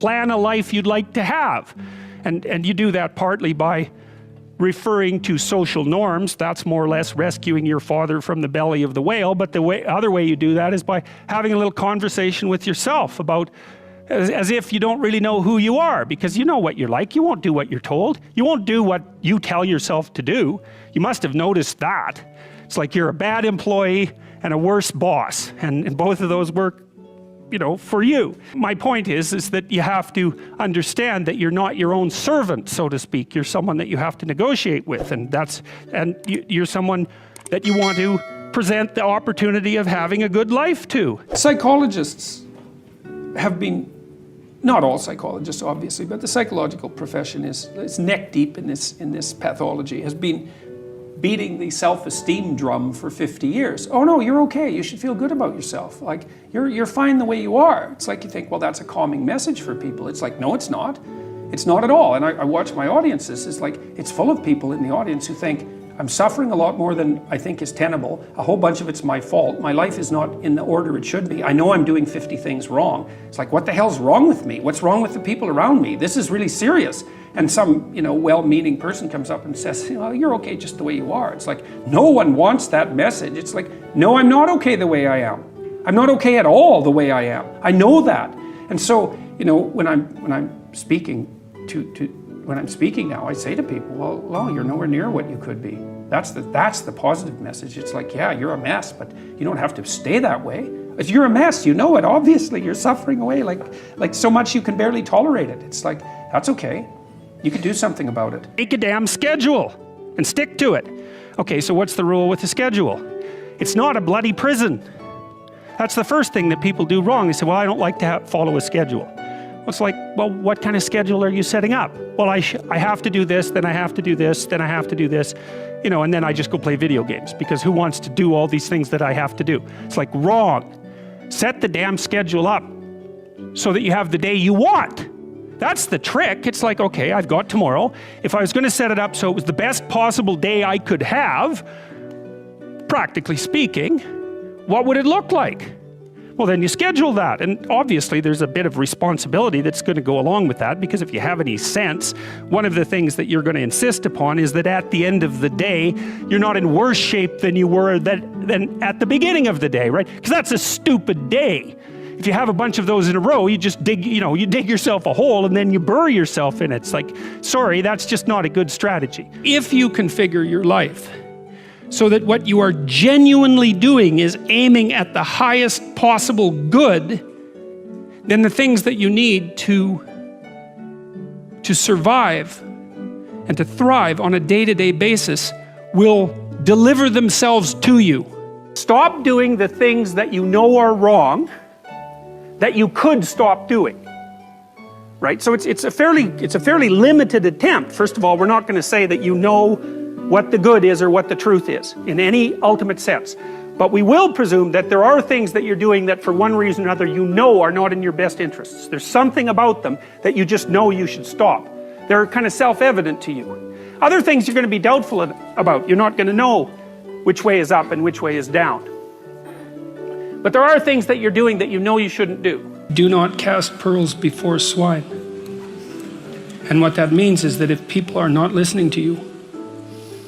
plan a life you'd like to have. And you do that partly by referring to social norms. That's more or less rescuing your father from the belly of the whale. But the other way you do that is by having a little conversation with yourself about, as if you don't really know who you are, because you know what you're like. You won't do what you're told. You won't do what you tell yourself to do. You must have noticed that. It's like you're a bad employee and a worse boss, and both of those work, you know, for you. My point is that you have to understand that you're not your own servant, so to speak. You're someone that you have to negotiate with, and you're someone that you want to present the opportunity of having a good life to. Psychologists have been, not all psychologists obviously, but the psychological profession is neck deep in this pathology, has been beating the self-esteem drum for 50 years. Oh no, you're okay, you should feel good about yourself. Like, you're fine the way you are. It's like you think, well, that's a calming message for people. It's like, no, it's not. It's not at all. And I watch my audiences, it's like, it's full of people in the audience who think, I'm suffering a lot more than I think is tenable. A whole bunch of it's my fault. My life is not in the order it should be. I know I'm doing 50 things wrong. It's like, what the hell's wrong with me? What's wrong with the people around me? This is really serious. And some, you know, well-meaning person comes up and says, well, you're okay just the way you are. It's like, no one wants that message. It's like, no, I'm not okay the way I am. I'm not okay at all the way I am. I know that. And so, you know, when I'm speaking when I'm speaking now, I say to people, well, you're nowhere near what you could be. That's the positive message. It's like, yeah, you're a mess, but you don't have to stay that way. If you're a mess, you know it. Obviously, you're suffering away like so much you can barely tolerate it. It's like, that's okay. You can do something about it. Make a damn schedule and stick to it. Okay, so what's the rule with the schedule? It's not a bloody prison. That's the first thing that people do wrong. They say, well, I don't like to follow a schedule. Well, it's like, well, what kind of schedule are you setting up? Well, I have to do this, then I have to do this, then I have to do this, you know, and then I just go play video games, because who wants to do all these things that I have to do? It's like, wrong. Set the damn schedule up so that you have the day you want. That's the trick. It's like, okay, I've got tomorrow. If I was going to set it up so it was the best possible day I could have, practically speaking, what would it look like? Well, then you schedule that. And obviously there's a bit of responsibility that's going to go along with that, because if you have any sense, one of the things that you're going to insist upon is that at the end of the day, you're not in worse shape than you were than at the beginning of the day, right? Because that's a stupid day. If you have a bunch of those in a row, you just dig, you know, you dig yourself a hole and then you bury yourself in it. It's like, sorry, that's just not a good strategy. If you configure your life so that what you are genuinely doing is aiming at the highest possible good, then the things that you need to survive and to thrive on a day-to-day basis will deliver themselves to you. Stop doing the things that you know are wrong, that you could stop doing, right? So it's a fairly limited attempt. First of all, we're not going to say that you know what the good is or what the truth is in any ultimate sense. But we will presume that there are things that you're doing that for one reason or another you know are not in your best interests. There's something about them that you just know you should stop. They're kind of self-evident to you. Other things you're going to be doubtful about. You're not going to know which way is up and which way is down. But there are things that you're doing that you know you shouldn't do. Do not cast pearls before swine. And what that means is that if people are not listening to you,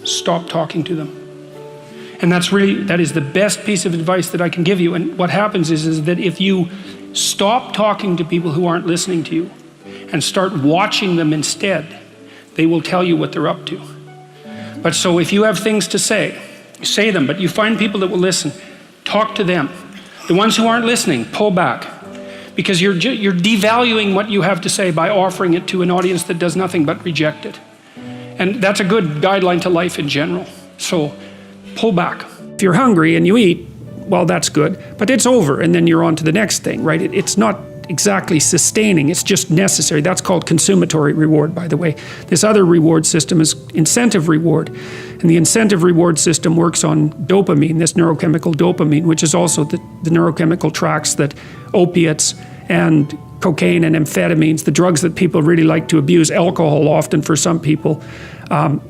stop talking to them. And that is the best piece of advice that I can give you. And what happens is that if you stop talking to people who aren't listening to you and start watching them instead, they will tell you what they're up to. But so if you have things to say them, but you find people that will listen, talk to them. The ones who aren't listening, pull back, because you're devaluing what you have to say by offering it to an audience that does nothing but reject it. And that's a good guideline to life in general. So pull back. If you're hungry and you eat, well, that's good, but it's over and then you're on to the next thing, right? It's not exactly sustaining, it's just necessary. That's called consummatory reward, by the way. This other reward system is incentive reward. And the incentive reward system works on dopamine, this neurochemical dopamine, which is also the neurochemical tracks that opiates and cocaine and amphetamines, the drugs that people really like to abuse, alcohol often for some people,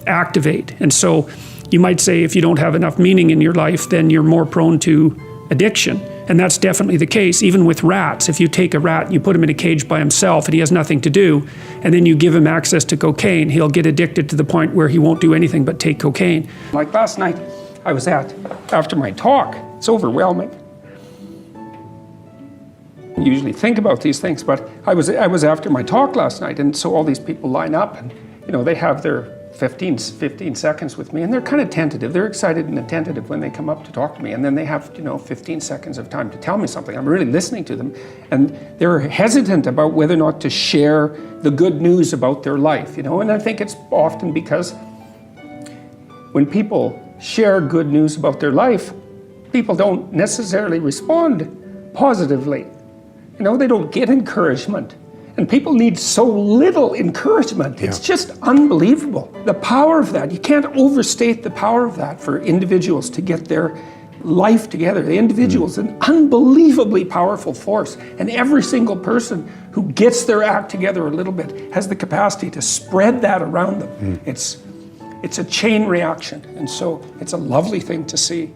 activate. And so you might say if you don't have enough meaning in your life, then you're more prone to addiction. And that's definitely the case, even with rats. If you take a rat and you put him in a cage by himself and he has nothing to do, and then you give him access to cocaine, he'll get addicted to the point where he won't do anything but take cocaine. Like last night, I was after my talk, it's overwhelming. I usually think about these things, but I was after my talk last night, and so all these people line up, and they have their 15 seconds with me, and they're kind of tentative. They're excited and attentive when they come up to talk to me, and then they have 15 seconds of time to tell me something. I'm really listening to them, and they're hesitant about whether or not to share the good news about their life, and I think it's often because when people share good news about their life, people don't necessarily respond positively. They don't get encouragement. And people need so little encouragement. It's just unbelievable. The power of that, you can't overstate the power of that for individuals to get their life together. The individual is an unbelievably powerful force. And every single person who gets their act together a little bit has the capacity to spread that around them. It's a chain reaction. And so it's a lovely thing to see.